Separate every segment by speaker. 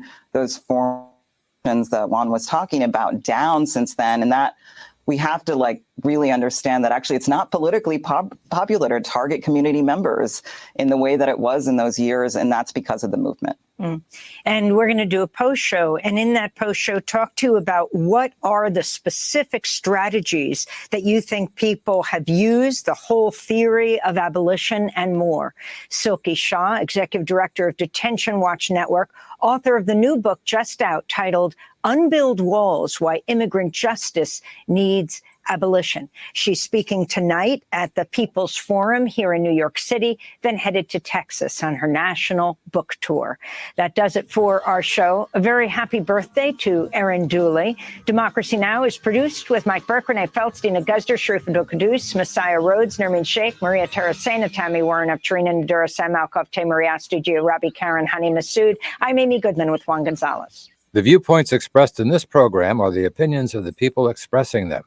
Speaker 1: bring those forms that Juan was talking about down since then. And that we have to really understand that actually it's not politically popular to target community members in the way that it was in those years. And that's because of the movement.
Speaker 2: And we're going to do a post show. And in that post show, talk to you about what are the specific strategies that you think people have used, the whole theory of abolition and more. Silky Shah, Executive Director of Detention Watch Network, author of the new book just out titled Unbuild Walls, Why Immigrant Justice Needs Abolition. She's speaking tonight at the People's Forum here in New York City, then headed to Texas on her national book tour. That does it for our show. A very happy birthday to Erin Dooley. Democracy Now! Is produced with Mike Burke, Renee Feldstein, Aguzder, Sharif and Kadus, Messiah Rhodes, Nermeen Sheikh, Maria Terracena, Tammy Warren, Tarina Nadura, Sam Alcoff, Taymuri Astudio, Rabi Karen, Hani Masood. I'm Amy Goodman with Juan Gonzalez.
Speaker 3: The viewpoints expressed in this program are the opinions of the people expressing them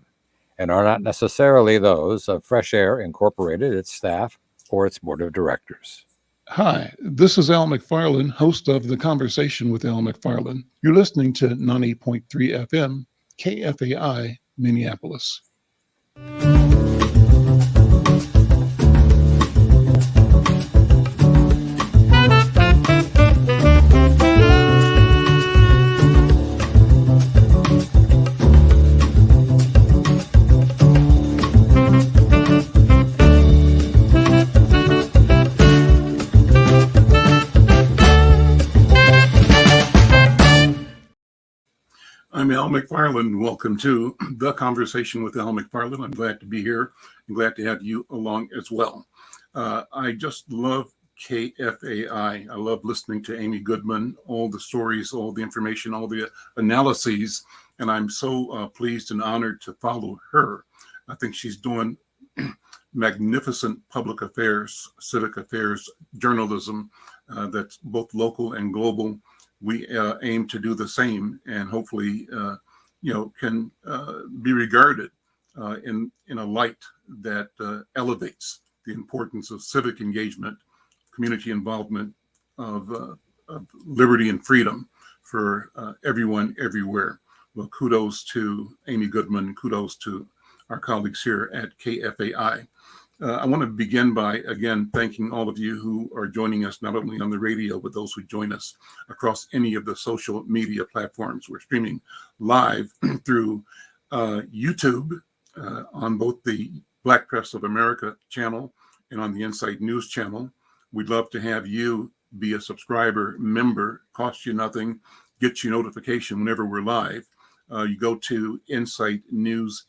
Speaker 3: and are not necessarily those of Fresh Air Incorporated, its staff, or its board of directors.
Speaker 4: Hi, this is Al McFarlane, host of The Conversation with Al McFarlane. You're listening to 90.3 FM, KFAI, Minneapolis. I'm Al McFarlane. Welcome to The Conversation with Al McFarlane. I'm glad to be here and glad to have you along as well. I just love KFAI. I love listening to Amy Goodman, all the stories, all the information, all the analyses, and I'm so pleased and honored to follow her. I think she's doing magnificent public affairs, civic affairs, journalism that's both local and global. We aim to do the same, and hopefully, can be regarded in a light that elevates the importance of civic engagement, community involvement, of liberty and freedom for everyone, everywhere. Well, kudos to Amy Goodman. Kudos to our colleagues here at KFAI. I want to begin by, again, thanking all of you who are joining us, not only on the radio, but those who join us across any of the social media platforms. We're streaming live through YouTube on both the Black Press of America channel and on the Inside News channel. We'd love to have you be a subscriber, member, cost you nothing, get you notification whenever we're live. You go to Inside News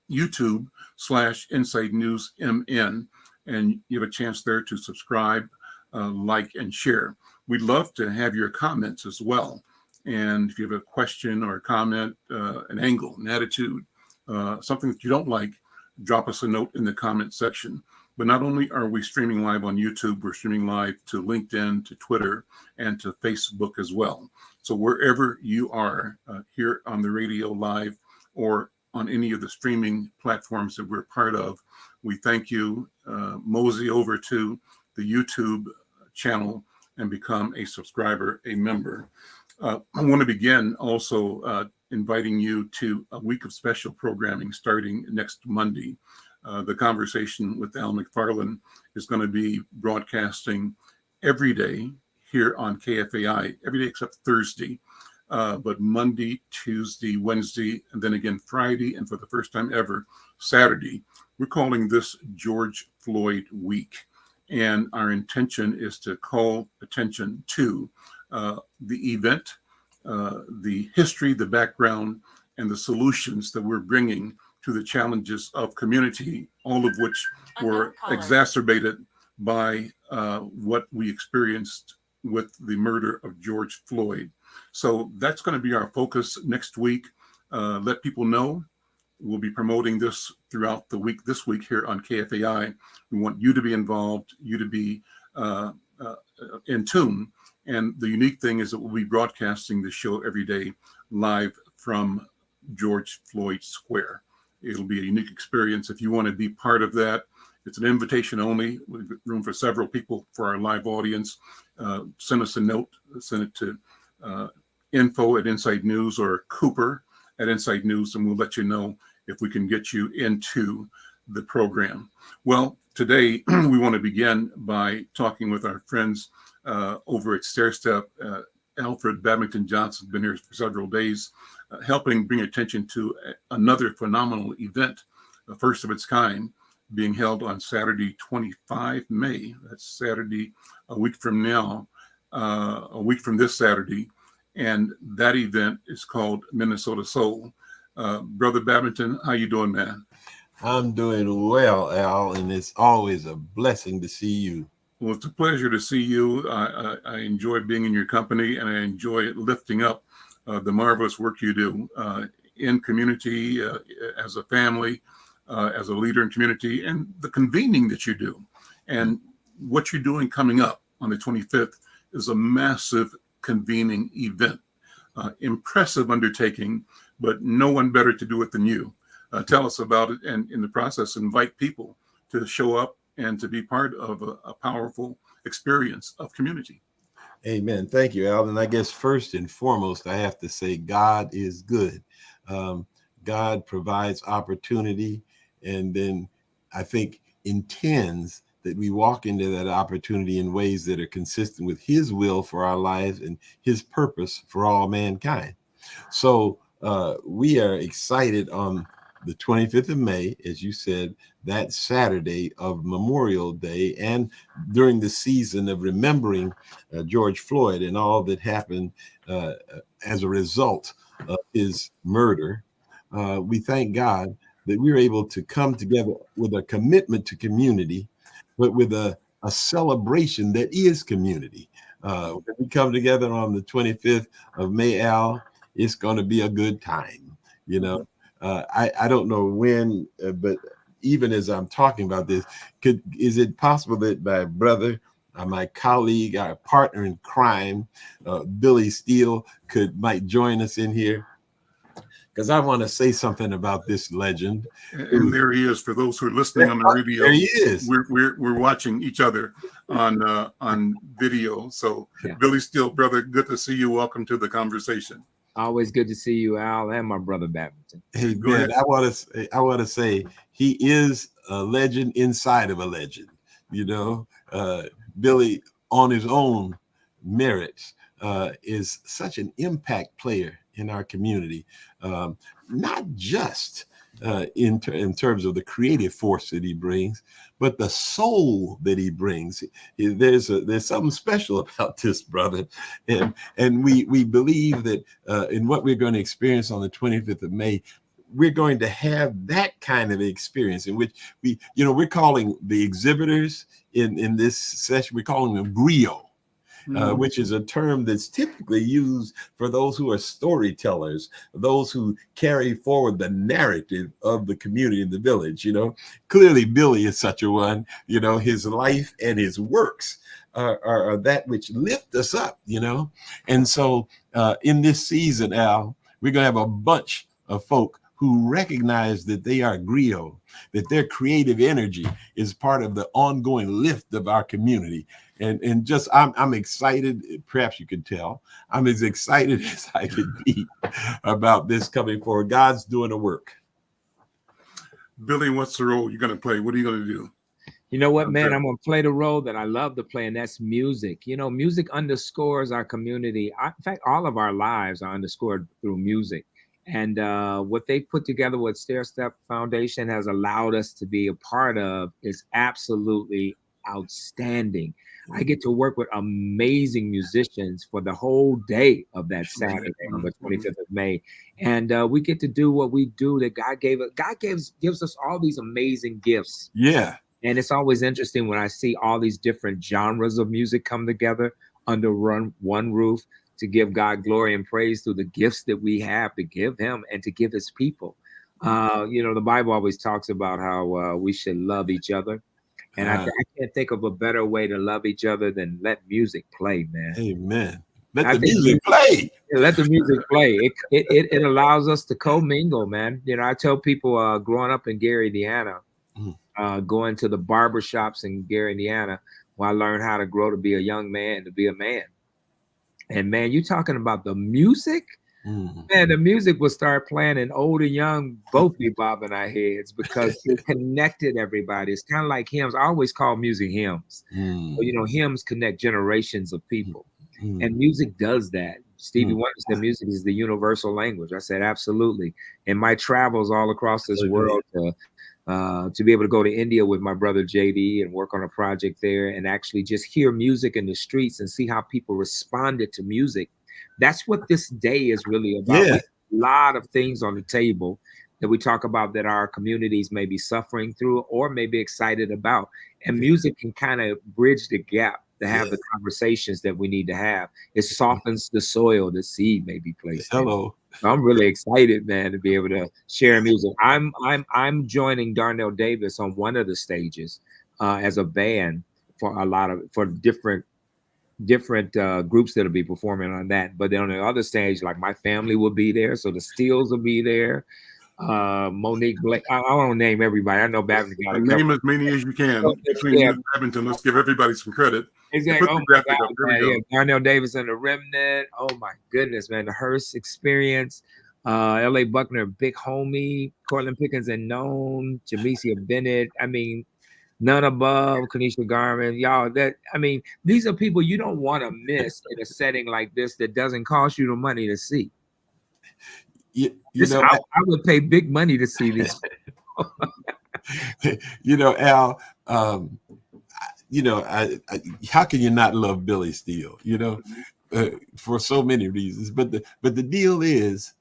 Speaker 4: YouTube/Inside News MN, and you have a chance there to subscribe, like, and share. We'd love to have your comments as well. And if you have a question or a comment, an angle, an attitude, something that you don't like, drop us a note in the comment section. But not only are we streaming live on YouTube, we're streaming live to LinkedIn, to Twitter, and to Facebook as well. So wherever you are, here on the radio live or on any of the streaming platforms that we're part of, we thank you. Mosey over to the YouTube channel and become a subscriber, a member. I want to begin also inviting you to a week of special programming starting next Monday. The Conversation with Al McFarlane is going to be broadcasting every day here on KFAI, every day except Thursday. But Monday, Tuesday, Wednesday, and then again Friday, and for the first time ever, Saturday. We're calling this George Floyd Week. And our intention is to call attention to the event, the history, the background, and the solutions that we're bringing to the challenges of community, all of which were exacerbated by what we experienced with the murder of George Floyd. So that's going to be our focus next week. Let people know. We'll be promoting this throughout the week, this week here on KFAI. We want you to be involved, you to be in tune. And the unique thing is that we'll be broadcasting the show every day live from George Floyd Square. It'll be a unique experience. If you want to be part of that, It's an invitation only. We've got room for several people for our live audience. Send us a note. Send it to info@Insight News or Cooper@Insight News, and we'll let you know if we can get you into the program. Well, today we want to begin by talking with our friends over at Stairstep. Alfred Babington Johnson has been here for several days, helping bring attention to another phenomenal event, the first of its kind, being held on Saturday, 25 May. That's Saturday, a week from now, a week from this Saturday. And that event is called Minnesota Soul. Brother Babington, how you doing, man?
Speaker 5: I'm doing well, Al, and it's always a blessing to see you.
Speaker 4: Well, it's a pleasure to see you. I enjoy being in your company, and I enjoy lifting up the marvelous work you do in community, as a family, as a leader in community, and the convening that you do. And what you're doing coming up on the 25th is a massive convening event. Impressive undertaking, but no one better to do it than you. Tell us about it, and in the process, invite people to show up and to be part of a powerful experience of community.
Speaker 5: Amen. Thank you, Al. And I guess first and foremost, I have to say God is good. God provides opportunity, and then I think intends that we walk into that opportunity in ways that are consistent with his will for our lives and his purpose for all mankind. So we are excited on the 25th of May, as you said, that Saturday of Memorial Day, and during the season of remembering George Floyd and all that happened as a result of his murder. We thank God that we were able to come together with a commitment to community, but with a celebration that is community. When we come together on the 25th of May, Al, it's going to be a good time, you know. I don't know when, but even as I'm talking about this, is it possible that my brother, my colleague, our partner in crime, Billy Steele, might join us in here? Because I want to say something about this legend.
Speaker 4: And there he is. For those who are listening on the radio,
Speaker 5: there he is.
Speaker 4: We're watching each other on video. So, yeah. Billy Steele, brother, good to see you. Welcome to the conversation.
Speaker 6: Always good to see you, Al, and my brother Babington.
Speaker 5: Hey, man, I want to say he is a legend inside of a legend. You know, Billy, on his own merits, is such an impact player in our community, not just in terms of the creative force that he brings, but the soul that he brings. There's something special about this brother, and we believe that in what we're going to experience on the 25th of May, we're going to have that kind of experience in which we're calling the exhibitors in this session, we're calling them griot. Which is a term that's typically used for those who are storytellers, those who carry forward the narrative of the community in the village. You know, clearly Billy is such a one. You know, his life and his works are that which lift us up. You know, and so in this season, Al, we're gonna have a bunch of folk who recognize that they are griot, that their creative energy is part of the ongoing lift of our community. And just, I'm excited, perhaps you can tell, I'm as excited as I could be about this coming forward. God's doing the work.
Speaker 4: Billy, what's the role you're going to play? What are you going to do?
Speaker 6: You know what, man? I'm going to play the role that I love to play, and that's music. You know, music underscores our community. In fact, all of our lives are underscored through music. And what they put together with Stairstep Foundation has allowed us to be a part of is absolutely outstanding. I get to work with amazing musicians for the whole day of that Saturday on the 25th of May. And we get to do what we do that God gave us. God gives us all these amazing gifts.
Speaker 5: Yeah.
Speaker 6: And it's always interesting when I see all these different genres of music come together under one roof to give God glory and praise through the gifts that we have to give him and to give his people. You know, the Bible always talks about how we should love each other. And I can't think of a better way to love each other than let music play, man.
Speaker 5: Amen. Let the music play.
Speaker 6: Let the music play. It allows us to commingle, man. You know, I tell people growing up in Gary, Indiana, going to the barber shops in Gary, Indiana, where I learned how to grow to be a young man, to be a man. And man, you talking about the music? Man, the music will start playing, and old and young both be bobbing our heads because it connected everybody. It's kind of like hymns. I always call music hymns. So, you know, hymns connect generations of people, and music does that. Stevie Wonder said music is the universal language. I said absolutely. In my travels all across this world, to be able to go to India with my brother JD and work on a project there, and actually just hear music in the streets and see how people responded to music. That's what this day is really about.
Speaker 5: Yeah.
Speaker 6: A lot of things on the table that we talk about that our communities may be suffering through or may be excited about. And music can kind of bridge the gap to have the conversations that we need to have. It softens the soil, the seed may be placed in. So I'm really excited, man, to be able to share music. I'm joining Darnell Davis on one of the stages as a band for different groups that'll be performing on that. But then on the other stage, like my family will be there, so the Steels will be there. Monique Blake. I want to name everybody. I know Babington got a
Speaker 4: name as many as you can between you and Babington. Let's give everybody some credit.
Speaker 6: Exactly. Oh my God, man. Yeah, Darnell Davis and the Remnant. Oh my goodness, man. The Hearst Experience. L.A. Buckner, Big Homie, Cortland Pickens and Known, Jamesia Bennett. I mean, None Above, Kanisha Garman, y'all. These are people you don't want to miss in a setting like this that doesn't cost you the money to see. I would pay big money to see these.
Speaker 5: Al. How can you not love Billy Steele? For so many reasons. But the deal is,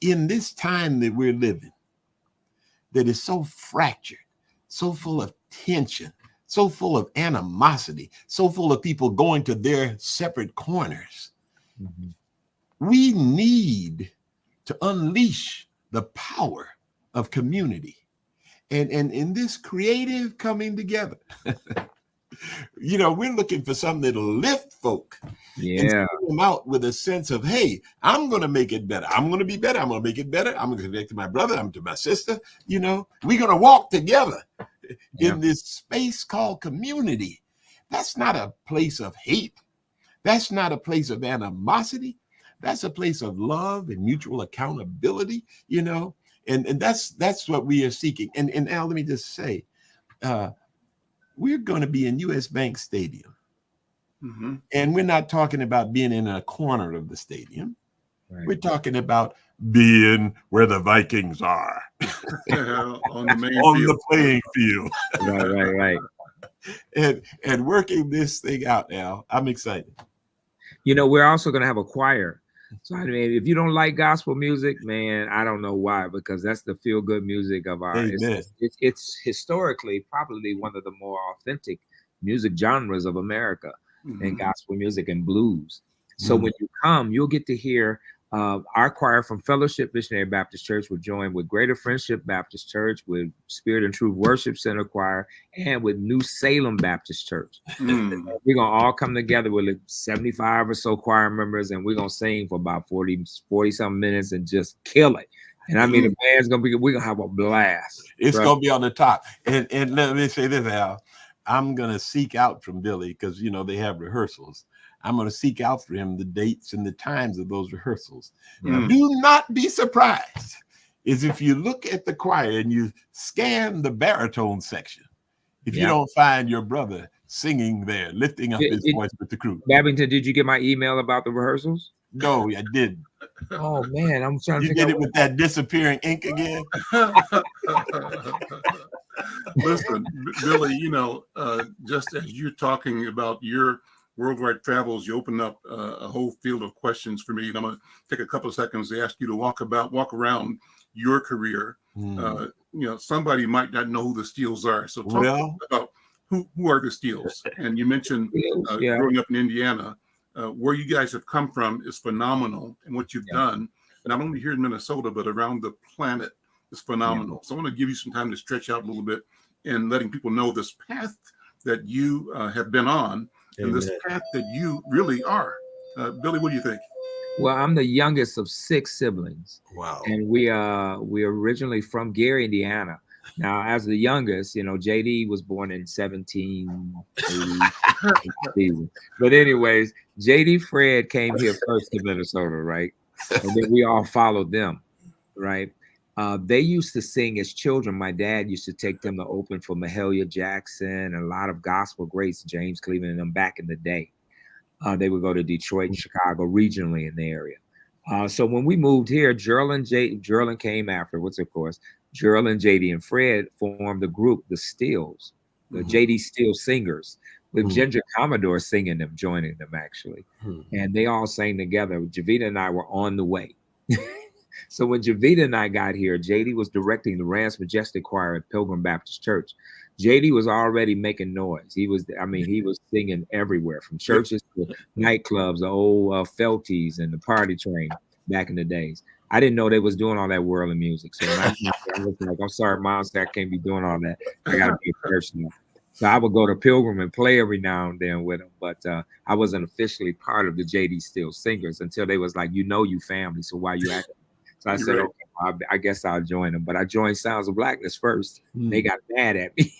Speaker 5: in this time that we're living, that is so fractured, so full of tension, so full of animosity, so full of people going to their separate corners. We need to unleash the power of community and in this creative coming together. We're looking for something that'll lift folk. And send them out with a sense of, hey, I'm going to make it better. I'm going to be better. I'm going to make it better. I'm going to connect to my brother. I'm to my sister. We're going to walk together in this space called community. That's not a place of hate. That's not a place of animosity. That's a place of love and mutual accountability, and that's what we are seeking. And Al, let me just say, we're going to be in US Bank Stadium. And we're not talking about being in a corner of the stadium. Right. We're talking about being where the Vikings are.
Speaker 4: On the main
Speaker 5: on
Speaker 4: field.
Speaker 5: The playing field.
Speaker 6: Right.
Speaker 5: And working this thing out, Al. I'm excited.
Speaker 6: We're also going to have a choir. So if you don't like gospel music, man, I don't know why, because that's the feel-good music of our. It's historically probably one of the more authentic music genres of America, and gospel music and blues. So when you come, you'll get to hear our choir from Fellowship Missionary Baptist Church will join with Greater Friendship Baptist Church, with Spirit and Truth Worship Center Choir, and with New Salem Baptist Church. We're going to all come together with like 75 or so choir members, and we're going to sing for about 40 something minutes and just kill it. And the band's going to be, we're going to have a blast.
Speaker 5: It's going to be on the top. And let me say this, Al. I'm going to seek out from Billy, because, they have rehearsals. I'm going to seek out for him the dates and the times of those rehearsals. Now, do not be surprised if you look at the choir and you scan the baritone section, if you don't find your brother singing there, lifting up his voice with the crew.
Speaker 6: Babington, did you get my email about the rehearsals?
Speaker 5: No, I didn't.
Speaker 6: Oh, man, I'm trying to
Speaker 5: figure out. You did it with that disappearing ink again?
Speaker 4: Listen, Billy, just as you're talking about your worldwide travels, you open up a whole field of questions for me, and I'm going to take a couple of seconds to ask you to walk around your career. Somebody might not know who the Steels are, so talk about who are the Steels. And you mentioned growing up in Indiana, where you guys have come from is phenomenal, and what you've done, and not only here in Minnesota but around the planet, is phenomenal. So I want to give you some time to stretch out a little bit and letting people know this path that you have been on. And this path that you really are. Billy, what do you think?
Speaker 6: Well, I'm the youngest of 6 siblings.
Speaker 5: Wow.
Speaker 6: And we're originally from Gary, Indiana. Now, as the youngest, JD was born in 1780. But anyways, JD Fred came here first to Minnesota, right? And then we all followed them, right? They used to sing as children. My dad used to take them to open for Mahalia Jackson and a lot of gospel greats, James Cleveland and them back in the day. They would go to Detroit and Chicago regionally in the area. So when we moved here, Gerald came afterwards, of course. Gerald and JD and Fred formed the group, the Steels, the JD Steel Singers, with Ginger Commodore singing them, joining them actually. And they all sang together. Javita and I were on the way. So when Javita and I got here, JD was directing the Rams Majestic Choir at Pilgrim Baptist Church. JD was already making noise. He was singing everywhere, from churches to nightclubs, the old Felties and the Party Train back in the days. I didn't know they was doing all that worldly music. So I was like, I'm sorry, Mom, I can't be doing all that. I got to be a church now. So I would go to Pilgrim and play every now and then with them. But I wasn't officially part of the JD Steel Singers until they was like, you family, so why you acting? So I said, okay, I guess I'll join them. But I joined Sounds of Blackness first. They got mad at me.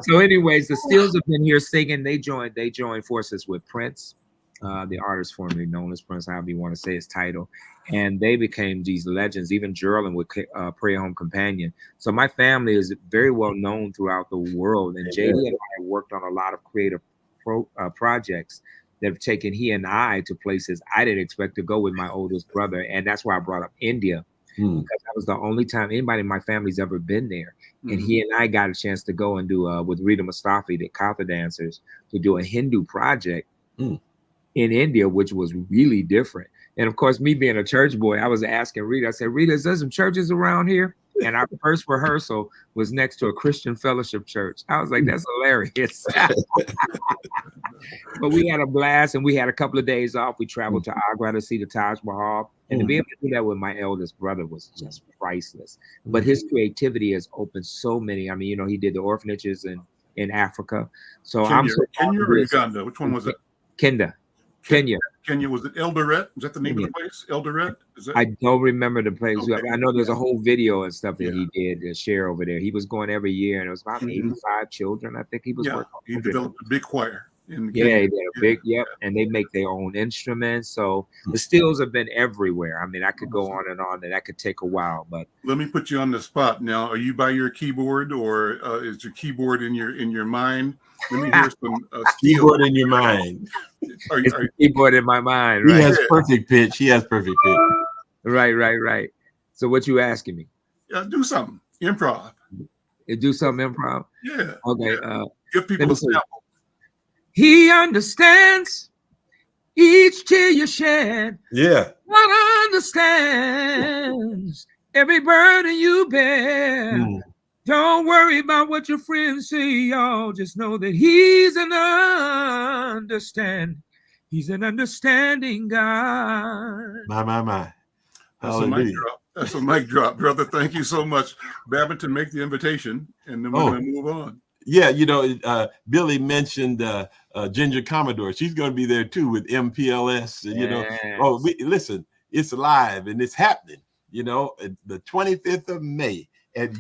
Speaker 6: So anyways, the Steels have been here singing. They joined forces with Prince, the artist formerly known as Prince, however you want to say his title. And they became these legends, even Gerald with Prayer Home Companion. So my family is very well known throughout the world. And JD and I worked on a lot of creative projects that have taken he and I to places I didn't expect to go with my oldest brother. And that's why I brought up India, because that was the only time anybody in my family's ever been there. And he and I got a chance to go and do, with Rita Mustafi, the Katha dancers, to do a Hindu project in India, which was really different. And of course, me being a church boy, I was asking Rita, I said, Rita, is there some churches around here? And our first rehearsal was next to a Christian fellowship church. I was like, that's hilarious. But we had a blast, and we had a couple of days off. We traveled to Agra to see the Taj Mahal. And to be able to do that with my eldest brother was just priceless. But his creativity has opened so many. I mean, he did the orphanages in Africa. So
Speaker 4: Kenya or Uganda? Which one was it?
Speaker 6: Kenya.
Speaker 4: Kenya, was it Eldoret? Is that the name of the place? Eldoret?
Speaker 6: I don't remember the place.
Speaker 4: Okay.
Speaker 6: I know there's a whole video and stuff that he did to share over there. He was going every year, and it was about 85 children. I think he was working.
Speaker 4: He developed a big choir.
Speaker 6: He did a big, and they make their own instruments. So the Steels have been everywhere. I mean, I could go on, and that could take a while. But
Speaker 4: let me put you on the spot now. Are you by your keyboard, or is your keyboard in your mind? Let me hear some
Speaker 5: keyboard in your mind.
Speaker 6: Keyboard in my mind. Right?
Speaker 5: He has perfect pitch.
Speaker 6: Right. So what you asking me?
Speaker 4: Do something improv.
Speaker 6: Do something improv.
Speaker 4: Yeah.
Speaker 6: Okay.
Speaker 4: Give people a sample.
Speaker 6: He understands each tear you shed.
Speaker 5: Yeah.
Speaker 6: God understands every burden you bear. Don't worry about what your friends say, y'all. Just know that he's an understanding God.
Speaker 5: My.
Speaker 4: That's a mic drop, brother. Thank you so much. Babington, make the invitation, and then we're going to move on.
Speaker 5: Yeah, Billy mentioned Ginger Commodore. She's going to be there too with MPLS. Listen, it's live and it's happening. The 25th of May. And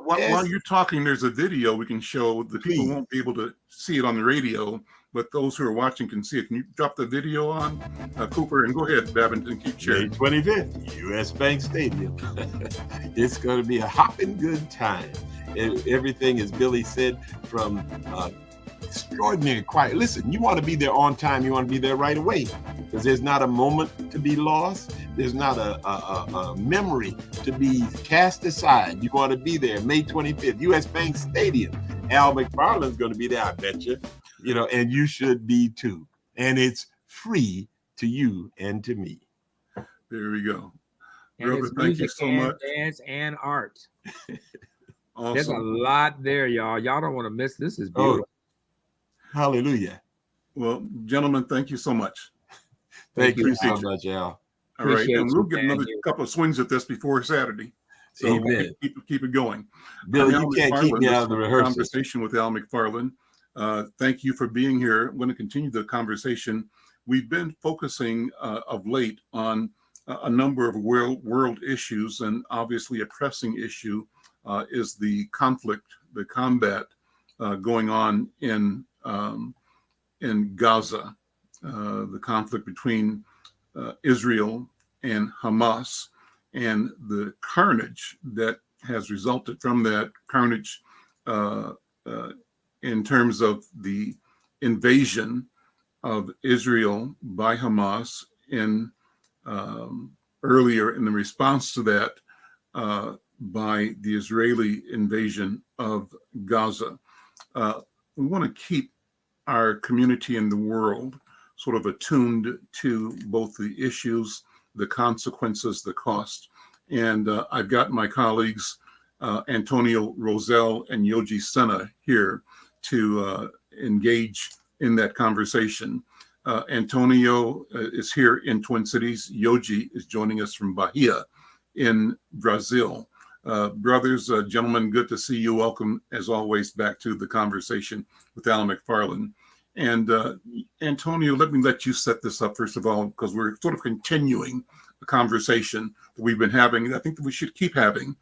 Speaker 4: while you're talking, there's a video we can show. The people won't be able to see it on the radio, but those who are watching can see it. Can you drop the video on, Cooper? And go ahead, Babington, keep sharing.
Speaker 5: May 25th, U.S. Bank Stadium. It's going to be a hopping good time. Everything, as Billy said, from extraordinary quiet. Listen, you want to be there on time. You want to be there right away, because there's not a moment to be lost. There's not a memory to be cast aside. You want to be there May 25th, U.S. Bank Stadium. Al McFarlane's going to be there, I bet you. And you should be too. And it's free to you and to me.
Speaker 4: There we go.
Speaker 6: And
Speaker 4: Brother, thank you so much.
Speaker 6: Dance and art.
Speaker 4: Awesome.
Speaker 6: There's a lot there, y'all. Y'all don't want to miss this. Is beautiful.
Speaker 5: Hallelujah.
Speaker 4: Well, gentlemen, thank you so much.
Speaker 5: Thank you so much, Al.
Speaker 4: All right, and we'll get another couple of swings at this before Saturday. So keep it going.
Speaker 5: Billy, you can't keep me out of the rehearsal.
Speaker 4: Conversation with Al McFarlane. Thank you for being here. I'm going to continue the conversation. We've been focusing of late on a number of world issues, and obviously a pressing issue is the conflict, the combat going on in Gaza, the conflict between Israel and Hamas, and the carnage that has resulted from that carnage in terms of the invasion of Israel by Hamas in earlier in the response to that by the Israeli invasion of Gaza. We want to keep our community in the world sort of attuned to both the issues, the consequences, the cost. And I've got my colleagues, Antonio Rosell and Yoji Senna, here to engage in that conversation. Antonio is here in Twin Cities. Yoji is joining us from Bahia in Brazil. Brothers, gentlemen, good to see you. Welcome, as always, back to the Conversation with Al McFarlane. And Antonio, let you set this up, first of all, because we're sort of continuing the conversation that we've been having. I think that we should keep having.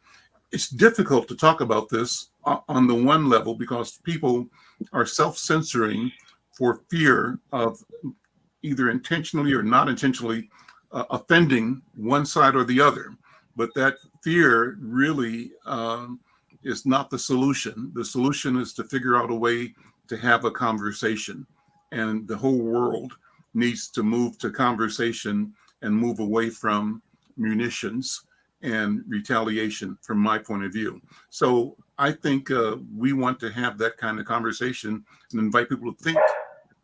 Speaker 4: It's difficult to talk about this on the one level because people are self-censoring for fear of either intentionally or not intentionally offending one side or the other. But that fear really is not the solution. The solution is to figure out a way to have a conversation. And the whole world needs to move to conversation and move away from munitions and retaliation, from my point of view. So I think we want to have that kind of conversation and invite people to think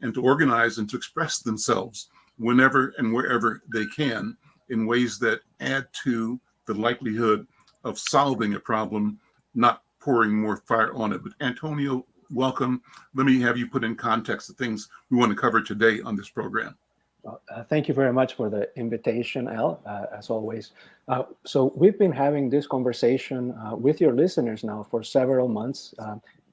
Speaker 4: and to organize and to express themselves whenever and wherever they can in ways that add to the likelihood of solving a problem, not pouring more fire on it. But Antonio, welcome. Let me have you put in context the things we want to cover today on this program.
Speaker 7: Thank you very much for the invitation, Al, as always. So we've been having this conversation with your listeners now for several months.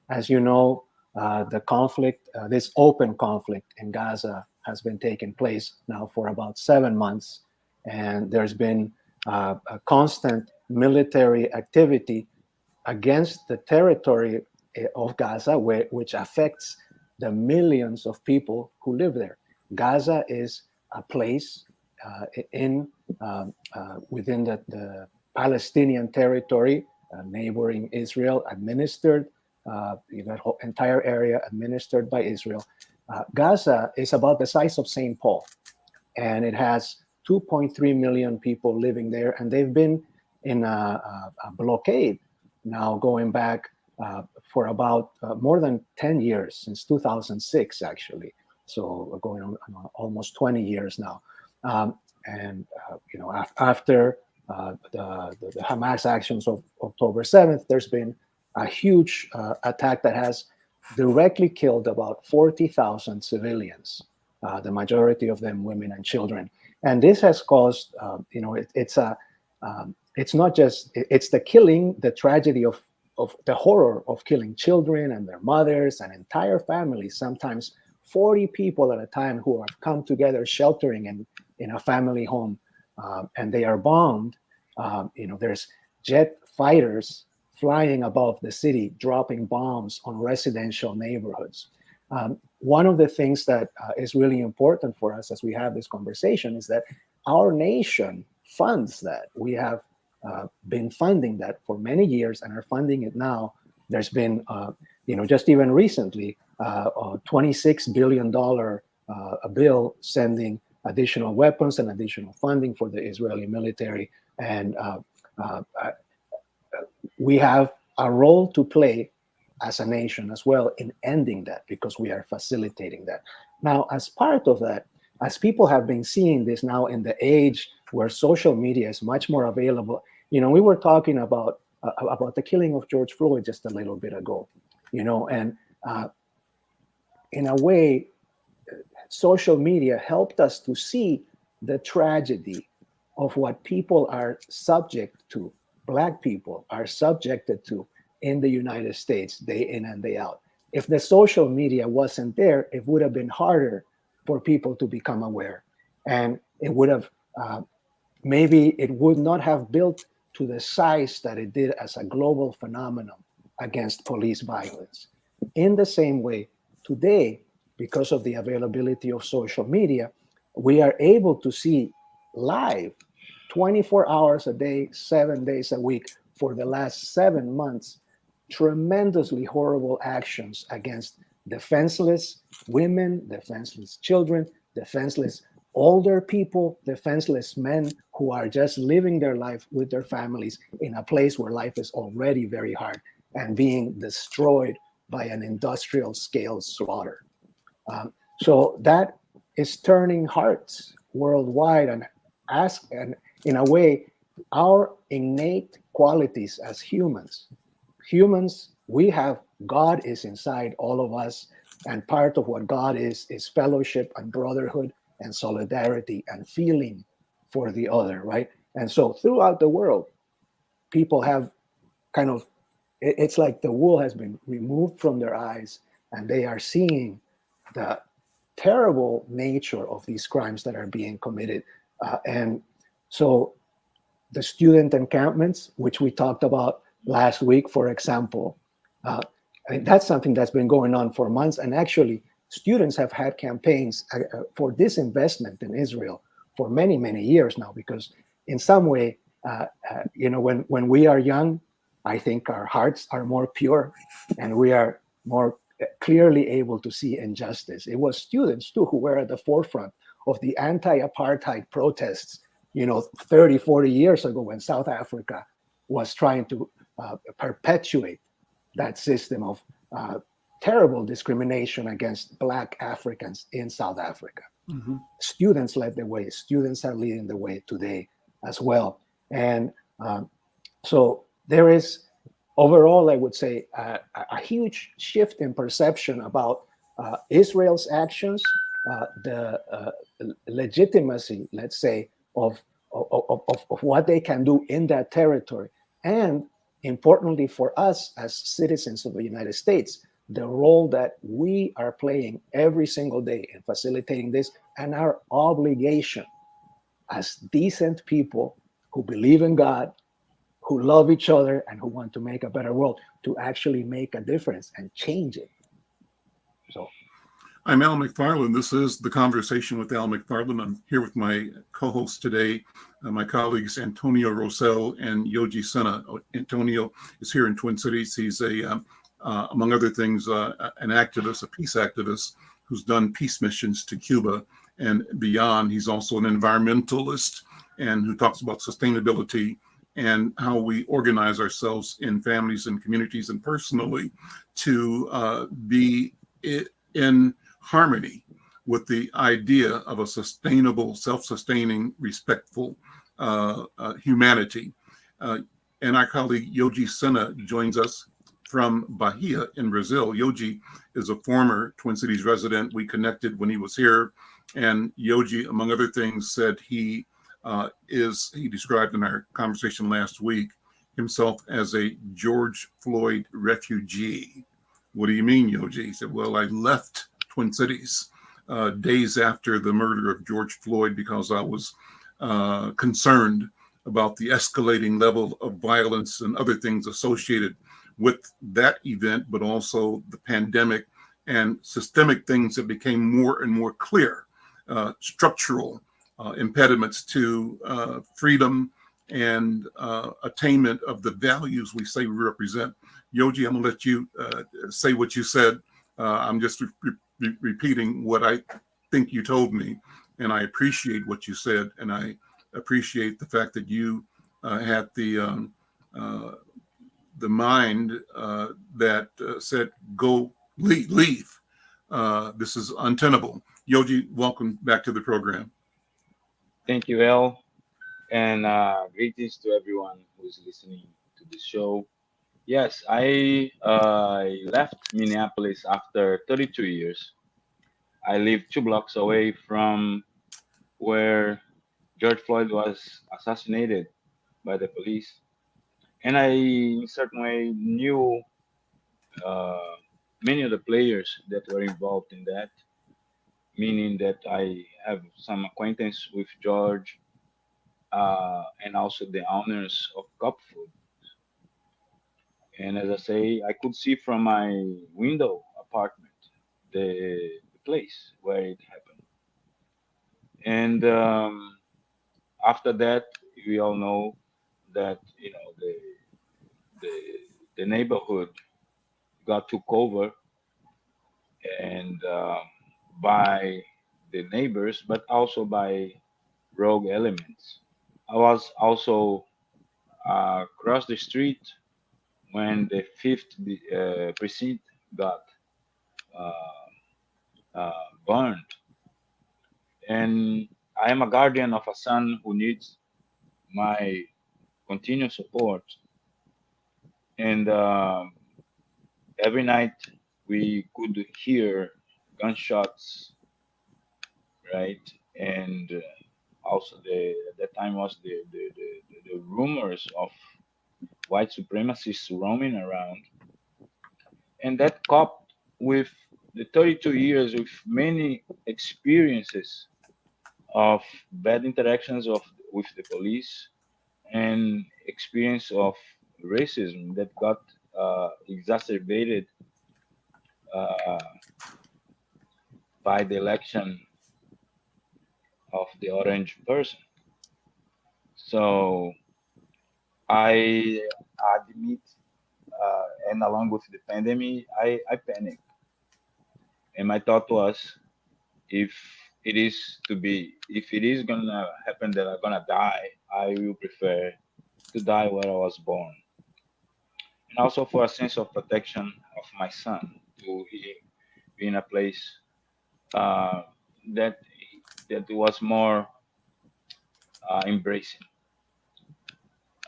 Speaker 7: As you know, the conflict, this open conflict in Gaza has been taking place now for about 7 months. And there's been a constant military activity against the territory of Gaza, which affects the millions of people who live there. Gaza is a place within the Palestinian territory, neighboring Israel, administered, that whole entire area administered by Israel. Gaza is about the size of St. Paul, and it has 2.3 million people living there, and they've been in a blockade now going back for about more than 10 years, since 2006, actually. So going on almost 20 years now. After the Hamas actions of October 7th, there's been a huge attack that has directly killed about 40,000 civilians, the majority of them women and children. And this has caused, it's not just, it's the killing, the tragedy of the horror of killing children and their mothers and entire families, sometimes 40 people at a time who have come together sheltering in a family home, and they are bombed. There's jet fighters flying above the city, dropping bombs on residential neighborhoods. One of the things that is really important for us as we have this conversation is that our nation funds that. We have been funding that for many years and are funding it now. There's been, just even recently, a $26 billion bill sending additional weapons and additional funding for the Israeli military. And we have a role to play as a nation as well in ending that, because we are facilitating that. Now, as part of that, as people have been seeing this now in the age where social media is much more available, we were talking about the killing of George Floyd just a little bit ago, and in a way, social media helped us to see the tragedy of what people are subject to, Black people are subjected to in the United States, day in and day out. If the social media wasn't there, it would have been harder for people to become aware. And it would have maybe it would not have built to the size that it did as a global phenomenon against police violence. In the same way, today, because of the availability of social media, we are able to see live 24 hours a day, 7 days a week for the last 7 months, tremendously horrible actions against defenseless women, defenseless children, defenseless older people, defenseless men who are just living their life with their families in a place where life is already very hard and being destroyed by an industrial scale slaughter. So that is turning hearts worldwide and in a way, our innate qualities as humans, we have, God is inside all of us, and part of what God is fellowship and brotherhood and solidarity and feeling for the other, right? And so throughout the world, people have kind of, it's like the wool has been removed from their eyes, and they are seeing the terrible nature of these crimes that are being committed. And so the student encampments, which we talked about last week, for example, I mean, that's something that's been going on for months. And actually, students have had campaigns for disinvestment in Israel for many, many years now, because in some way, when we are young, I think our hearts are more pure and we are more clearly able to see injustice. It was students too who were at the forefront of the anti-apartheid protests, 30, 40 years ago, when South Africa was trying to perpetuate that system of terrible discrimination against Black Africans in South Africa. Mm-hmm. Students led the way. Students are leading the way today as well. And so there is, overall, I would say, a huge shift in perception about Israel's actions, the legitimacy, let's say, of what they can do in that territory, and importantly for us as citizens of the United States, the role that we are playing every single day in facilitating this, and our obligation as decent people who believe in God, who love each other, and who want to make a better world, to actually make a difference and change it. So,
Speaker 4: I'm Al McFarlane. This is the Conversation with Al McFarlane. I'm here with my co-hosts today, my colleagues Antonio Rosell and Yoji Senna. Antonio is here in Twin Cities. He's among other things, an activist, a peace activist who's done peace missions to Cuba and beyond. He's also an environmentalist and who talks about sustainability and how we organize ourselves in families and communities and personally to be in harmony with the idea of a sustainable, self-sustaining, respectful humanity. And our colleague Yoji Senna joins us from Bahia in Brazil. Yoji is a former Twin Cities resident. We connected when he was here. And Yoji, among other things, said he described in our conversation last week himself as a George Floyd refugee. What do you mean, Yoji? He said, well, I left Twin Cities days after the murder of George Floyd because I was concerned about the escalating level of violence and other things associated with that event, but also the pandemic and systemic things that became more and more clear, structural impediments to freedom and attainment of the values we say we represent. Yoji, I'm gonna let you say what you said. I'm just repeating what I think you told me, and I appreciate what you said, and I appreciate the fact that you had the mind that said, go leave. This is untenable. Yoji, welcome back to the program.
Speaker 8: Thank you, El, and greetings to everyone who's listening to this show. Yes, I left Minneapolis after 32 years. I live 2 blocks away from where George Floyd was assassinated by the police. And I, in a certain way, knew many of the players that were involved in that, meaning that I have some acquaintance with George. and also the owners of Cup Food. And as I say, I could see from my window apartment the place where it happened. And after that, we all know that the the neighborhood got took over and by the neighbors, but also by rogue elements. I was also across the street when the fifth precinct got uh, burned. And I am a guardian of a son who needs my continued support. And every night we could hear gunshots, right? And also at that time was the rumors of white supremacists roaming around. And that coupled with the 32 years with many experiences of bad interactions with the police and experience of racism that got exacerbated uh, by the election of the orange person. So I admit, and along with the pandemic, I panicked. And my thought was, if if it is gonna happen that I'm gonna die, I will prefer to die where I was born. And also for a sense of protection of my son to be in a place uh, that was more embracing.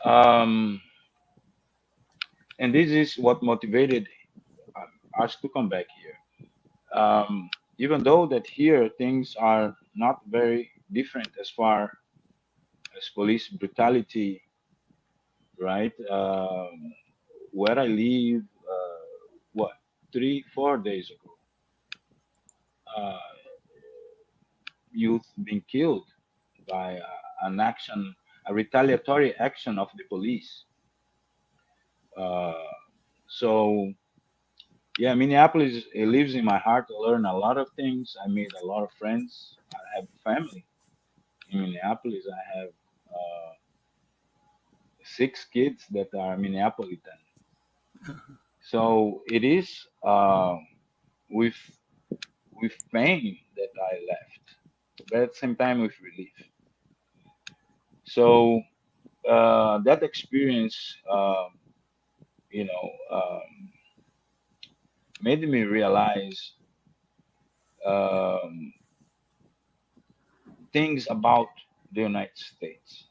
Speaker 8: Um, and this is what motivated us to come back here. Even though that here things are not very different as far as police brutality, right? Where I live, what 3 4 days ago, uh, youth being killed by a retaliatory action of the police. Uh, so yeah, Minneapolis, it lives in my heart. I learned a lot of things. I made a lot of friends. I have family in Minneapolis. I have 6 kids that are Minneapolitan. So it is with pain that I left, but at the same time with relief. So that experience, you know, made me realize um, things about the United States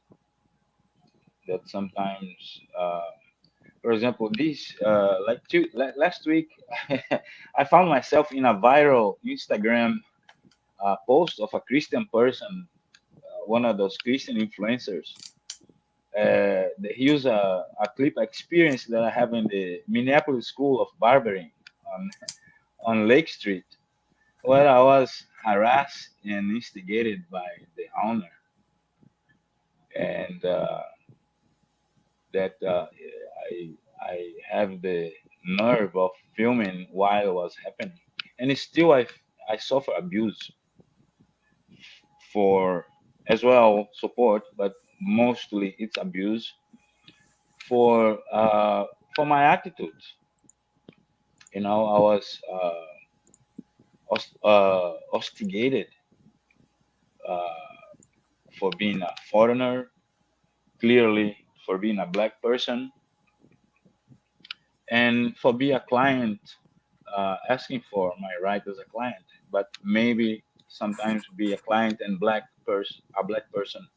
Speaker 8: that sometimes, for example, this last week, I found myself in a viral Instagram post of a Christian person, one of those Christian influencers. He used a clip experience that I have in the Minneapolis School of Barbering on Lake Street, where I was harassed and instigated by the owner, and that I have the nerve of filming while it was happening, and it's still I suffer abuse for as well support, but mostly it's abuse for my attitude. You know, I was hostigated uh, for being a foreigner, clearly for being a black person, and for being a client asking for my right as a client. But maybe sometimes be a client and a black person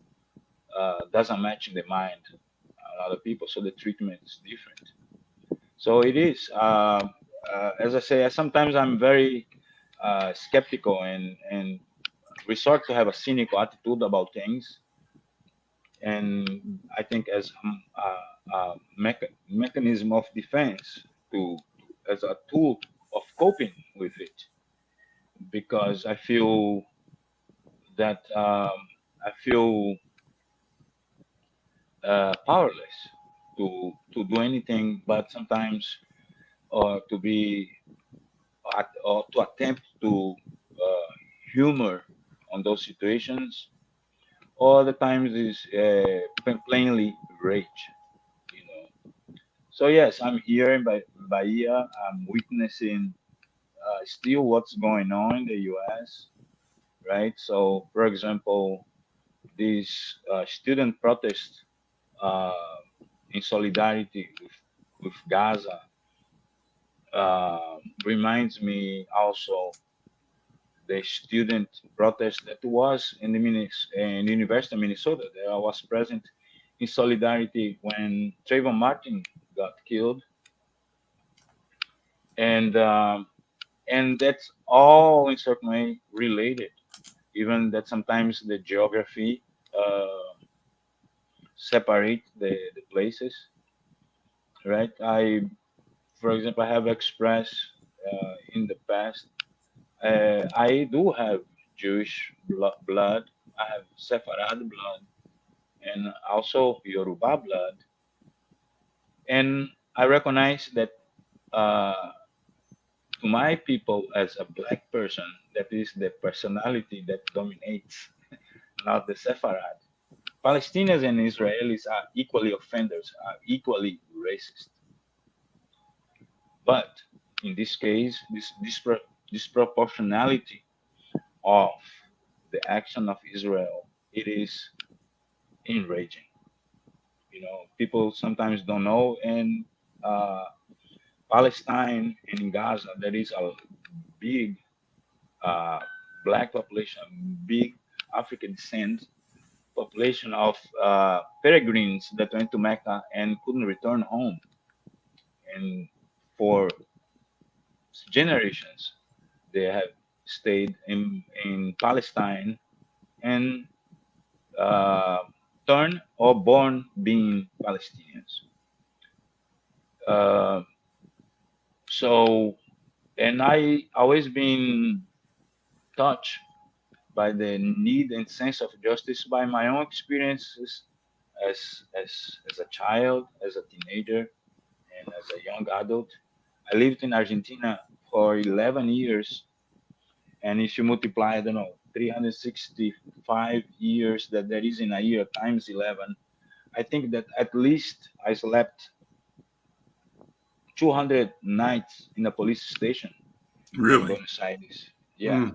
Speaker 8: doesn't match in the mind of other people, so the treatment is different. So it is. As I say, sometimes I'm very skeptical and resort to have a cynical attitude about things. And I think as mechanism of defense as a tool of coping with it, because I feel that I feel powerless to do anything, but sometimes to be or to attempt to humor on those situations. All the times is plainly rage, you know. So yes, I'm here in Bahia. I'm witnessing still what's going on in the U.S. Right. So, for example, this student protest uh, in solidarity with Gaza reminds me also the student protest that was in the in the University of Minnesota. That I was present in solidarity when Trayvon Martin got killed, and that's all in certain way related. Even that sometimes the geography separate the places, right? For example, I have expressed in the past. I do have Jewish blood. I have Sepharad blood and also Yoruba blood. And I recognize that to my people as a black person, that is the personality that dominates, not the Sepharad. Palestinians and Israelis are equally offenders, are equally racist. But in this case, this disproportionality of the action of Israel, it is enraging. You know, people sometimes don't know. And uh, Palestine and in Gaza, there is a big uh, black population, big African descent population of peregrines that went to Mecca and couldn't return home. And for generations, they have stayed in Palestine and uh, turned or born being Palestinians. Uh, so, and I always been touched by the need and sense of justice by my own experiences as a child, as a teenager, and as a young adult. I lived in Argentina for 11 years, and if you multiply, I don't know, 365 years that there is in a year times 11, I think that at least I slept 200 nights in a police station in
Speaker 4: Really?
Speaker 8: Buenos Aires. Yeah.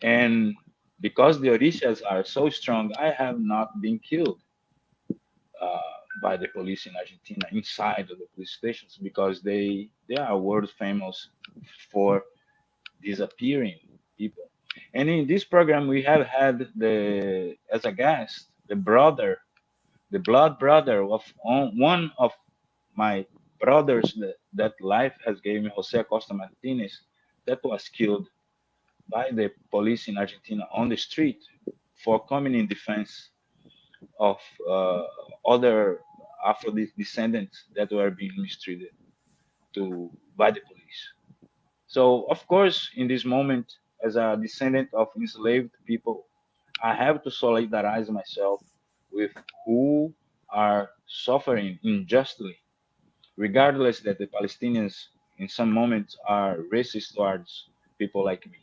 Speaker 8: And because the Orishas are so strong, I have not been killed by the police in Argentina inside of the police stations because they are world famous for disappearing people. And in this program, we have had the as a guest the brother, the blood brother of one of my brothers that life has given me, Jose Acosta Martinez, that was killed by the police in Argentina on the street for coming in defense of other Afro descendants that were being mistreated by the police. So, of course, in this moment, as a descendant of enslaved people, I have to solidarize myself with who are suffering unjustly, regardless that the Palestinians in some moments are racist towards people like me.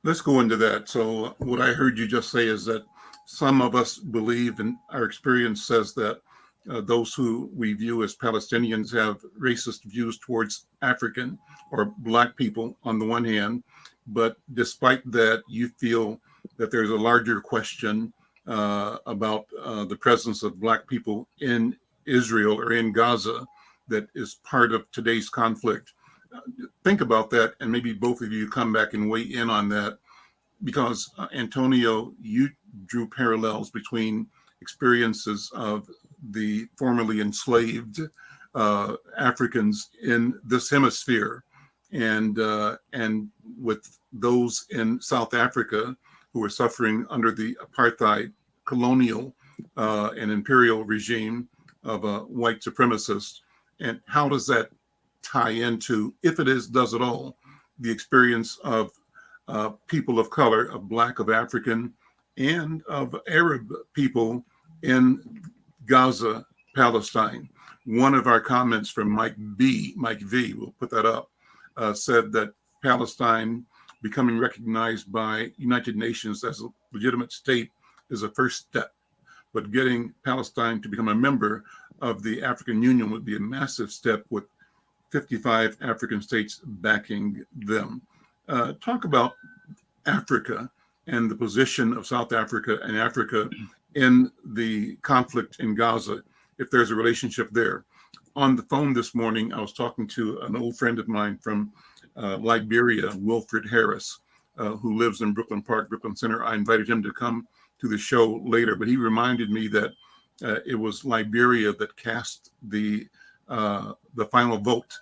Speaker 4: Let's go into that. So, what I heard you just say is that some of us believe, and our experience says that those who we view as Palestinians have racist views towards African or Black people on the one hand. But despite that, you feel that there's a larger question about the presence of Black people in Israel or in Gaza that is part of today's conflict. Think about that, and maybe both of you come back and weigh in on that, because Antonio, you drew parallels between experiences of the formerly enslaved Africans in this hemisphere, and with those in South Africa who were suffering under the apartheid colonial and imperial regime of a white supremacist. And how does that tie into, if it is, does it all, the experience of people of color, of Black, of African, and of Arab people in Gaza, Palestine. One of our comments from Mike V, we'll put that up, said that Palestine becoming recognized by United Nations as a legitimate state is a first step, but getting Palestine to become a member of the African Union would be a massive step, with 55 African states backing them. Talk about Africa and the position of South Africa and Africa in the conflict in Gaza, if there's a relationship there. On the phone this morning, I was talking to an old friend of mine from Liberia, Wilfred Harris, who lives in Brooklyn Park, Brooklyn Center. I invited him to come to the show later, but he reminded me that it was Liberia that cast the final vote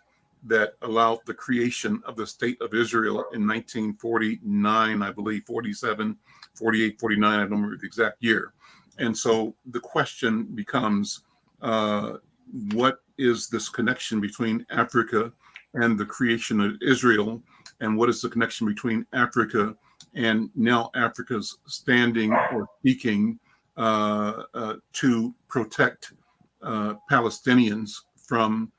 Speaker 4: that allowed the creation of the state of Israel in 1949, I believe, 47, 48, 49, I don't remember the exact year. And so the question becomes, what is this connection between Africa and the creation of Israel? And what is the connection between Africa and now Africa's standing or speaking to protect Palestinians from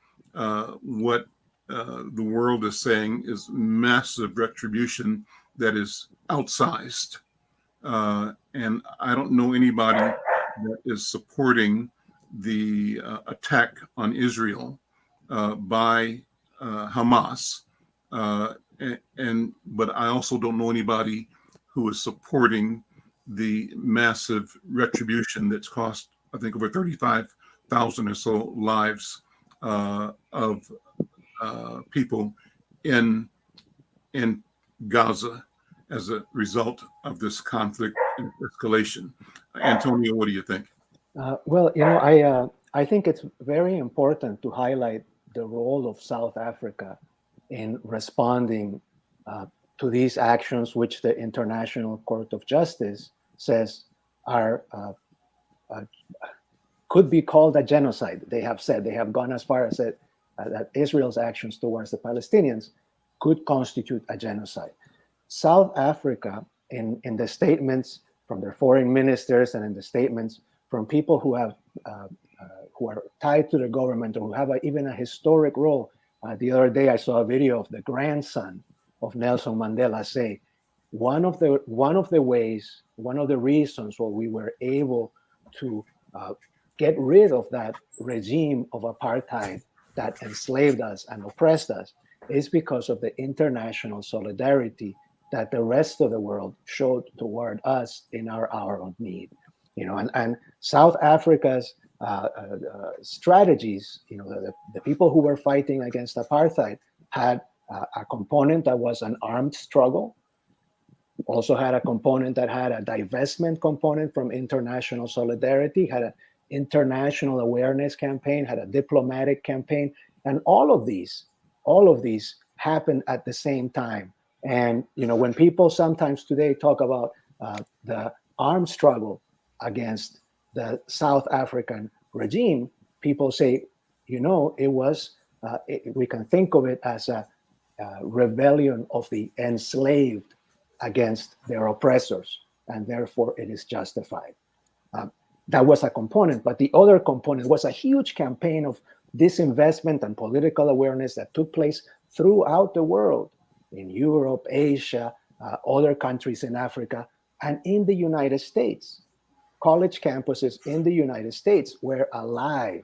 Speaker 4: what the world is saying is massive retribution that is outsized. And I don't know anybody that is supporting the attack on Israel by Hamas. But I also don't know anybody who is supporting the massive retribution that's cost, I think, over 35,000 or so lives of people in Gaza as a result of this conflict and escalation. Antonio, what do you think?
Speaker 7: Well, I think it's very important to highlight the role of South Africa in responding to these actions, which the International Court of Justice says are could be called a genocide. They have gone as far as that Israel's actions towards the Palestinians could constitute a genocide. South Africa, in the statements from their foreign ministers and in the statements from people who have who are tied to the government or who have even a historic role. The other day, I saw a video of the grandson of Nelson Mandela say, one of the reasons why we were able to get rid of that regime of apartheid that enslaved us and oppressed us is because of the international solidarity that the rest of the world showed toward us in our hour of need. And South Africa's strategies, the people who were fighting against apartheid had a component that was an armed struggle, also had a component that had a divestment component from international solidarity, had an international awareness campaign, had a diplomatic campaign, and all of these happened at the same time. And when people sometimes today talk about the armed struggle against the South African regime, people say, it was, we can think of it as a rebellion of the enslaved against their oppressors, and therefore it is justified. That was a component, but the other component was a huge campaign of disinvestment and political awareness that took place throughout the world, in Europe, Asia, other countries in Africa, and in the United States. College campuses in the United States were alive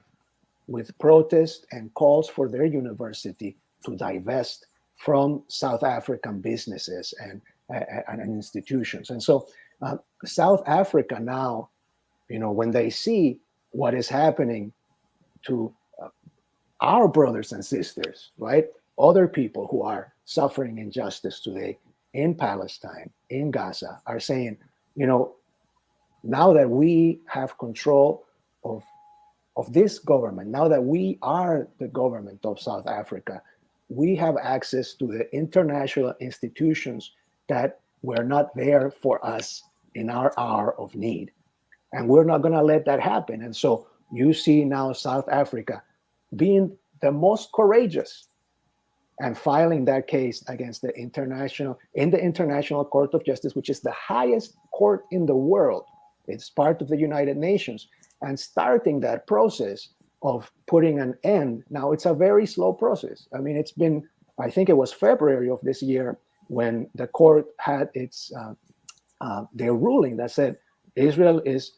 Speaker 7: with protests and calls for their university to divest from South African businesses and institutions. And so South Africa now, when they see what is happening to our brothers and sisters, right? Other people who are suffering injustice today in Palestine, in Gaza, are saying, now that we have control of this government, now that we are the government of South Africa, we have access to the international institutions that were not there for us in our hour of need. And we're not going to let that happen. And so you see now South Africa being the most courageous and filing that case against the International Court of Justice, which is the highest court in the world. It's part of the United Nations, and starting that process of putting an end. Now, it's a very slow process. I mean, it's been, I think it was February of this year when the court had their ruling that said Israel is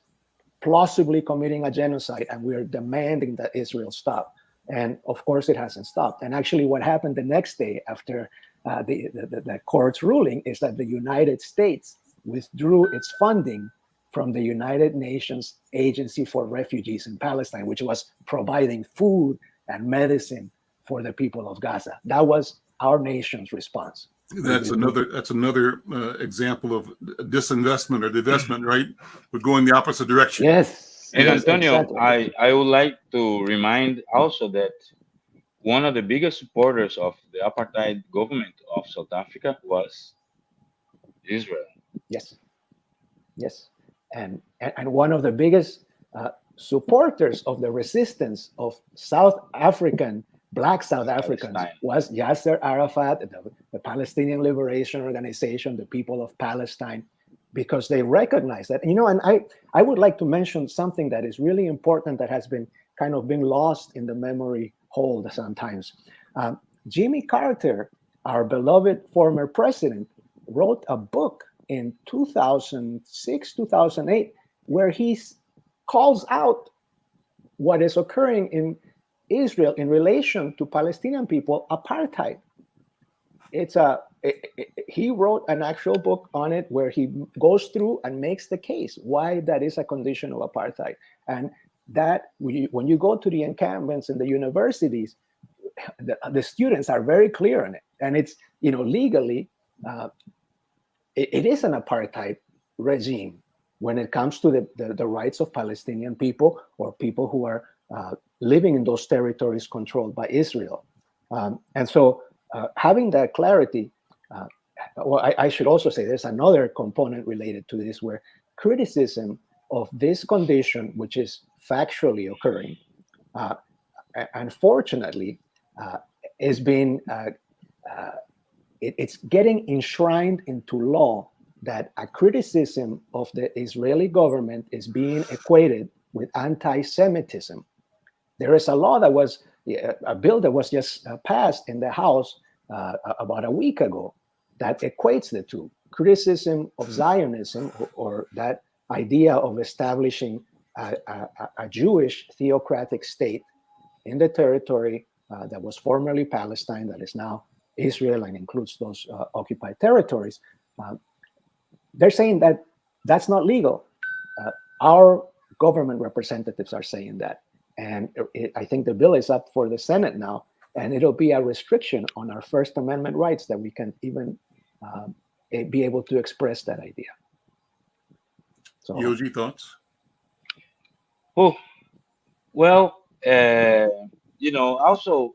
Speaker 7: plausibly committing a genocide, and we're demanding that Israel stop. And of course, it hasn't stopped. And actually, what happened the next day after the court's ruling is that the United States withdrew its funding from the United Nations Agency for Refugees in Palestine, which was providing food and medicine for the people of Gaza. That was our nation's response.
Speaker 4: That's another example of disinvestment or divestment, right? We're going the opposite direction.
Speaker 7: Yes.
Speaker 8: And
Speaker 7: yes,
Speaker 8: Antonio,
Speaker 7: exactly.
Speaker 8: I would like to remind also that one of the biggest supporters of the apartheid government of South Africa was Israel.
Speaker 7: Yes. Yes. And one of the biggest supporters of the resistance of Black South Africans
Speaker 8: Palestine.
Speaker 7: was Yasser Arafat, the Palestinian Liberation Organization, the people of Palestine, because they recognize that. And I would like to mention something that is really important that has been kind of been lost in the memory hole sometimes. Jimmy Carter, our beloved former president, wrote a book in 2006, 2008, where he calls out what is occurring in Israel in relation to Palestinian people, apartheid. He wrote an actual book on it where he goes through and makes the case why that is a condition of apartheid. And that when you go to the encampments in the universities, the students are very clear on it. And it's, legally, it is an apartheid regime when it comes to the rights of Palestinian people or people who are living in those territories controlled by Israel. And so having that clarity, I should also say there's another component related to this where criticism of this condition, which is factually occurring, unfortunately, is being it's getting enshrined into law that a criticism of the Israeli government is being equated with anti-Semitism. There is a law a bill that was just passed in the House about a week ago that equates the two. Criticism of Zionism, or that idea of establishing a Jewish theocratic state in the territory that was formerly Palestine, that is now Israel and includes those occupied territories. They're saying that that's not legal. Our government representatives are saying that. And I think the bill is up for the Senate now, and it'll be a restriction on our First Amendment rights that we can even be able to express that idea. So,
Speaker 4: Yoji, thoughts?
Speaker 8: Oh, well, also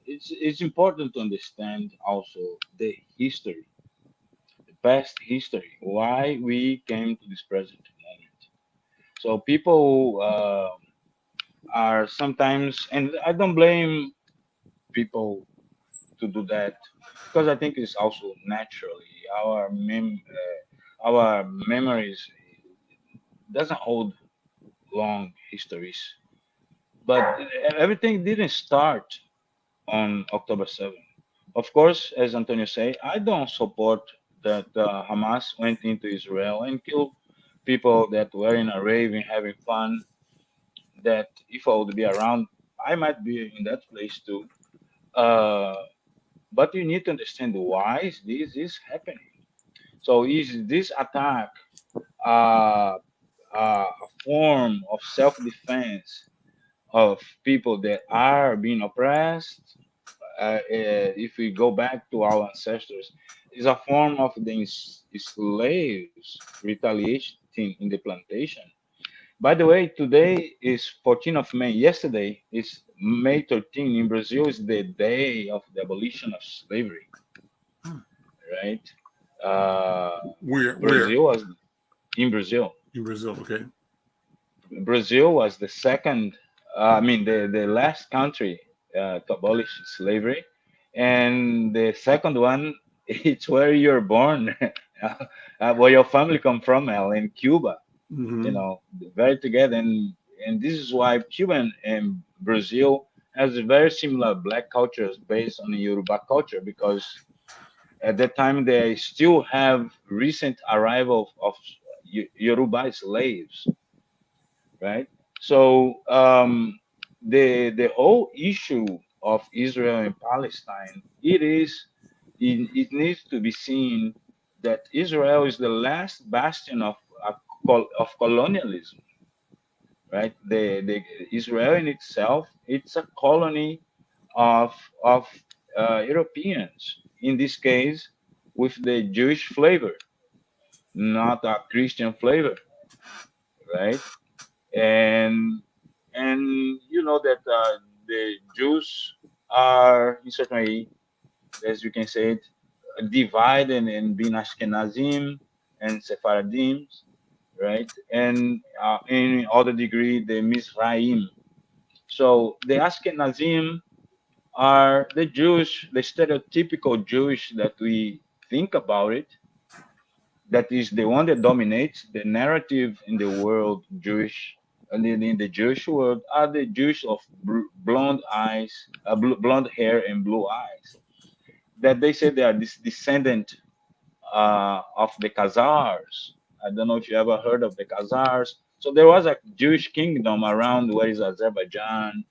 Speaker 8: it's important to understand also the history, the past history, why we came to this present moment. So people are sometimes, and I don't blame people to do that, because I think it's also naturally our memories doesn't hold long histories, but everything didn't start on October 7th. Of course, as Antonio said, I don't support that Hamas went into Israel and killed people that were in a rave and having fun. That if I would be around, I might be in that place too. But you need to understand why this is happening. So is this attack a form of self-defense of people that are being oppressed? If we go back to our ancestors, is a form of the slaves retaliating in the plantation. By the way, today is 14th of May. Yesterday is May 13. In Brazil is the day of the abolition of slavery, right?
Speaker 4: Where?
Speaker 8: Brazil was in Brazil.
Speaker 4: In Brazil, okay.
Speaker 8: Brazil was the second, the last country to abolish slavery. And the second one, it's where you're born, where your family come from, El, in Cuba. You know, very together, and this is why Cuba and Brazil has very similar black cultures based on the Yoruba culture, because at that time they still have recent arrival of Yoruba slaves, right? So the whole issue of Israel and Palestine, it needs to be seen that Israel is the last bastion of colonialism, right? The Israel in itself, it's a colony of Europeans. In this case, with the Jewish flavor, not a Christian flavor, right? And you know that the Jews are in certain way, as you can say it, divided and being Ashkenazim and Sephardim, right? And in other degree, the Mizraim. So the Ashkenazim are the Jewish, the stereotypical Jewish that we think about it. That is the one that dominates the narrative in the world. Jewish, and in the Jewish world are the Jewish of blonde eyes, blonde hair and blue eyes. That they say they are this descendant of the Khazars. I don't know if you ever heard of the Khazars. So there was a Jewish kingdom around where is Azerbaijan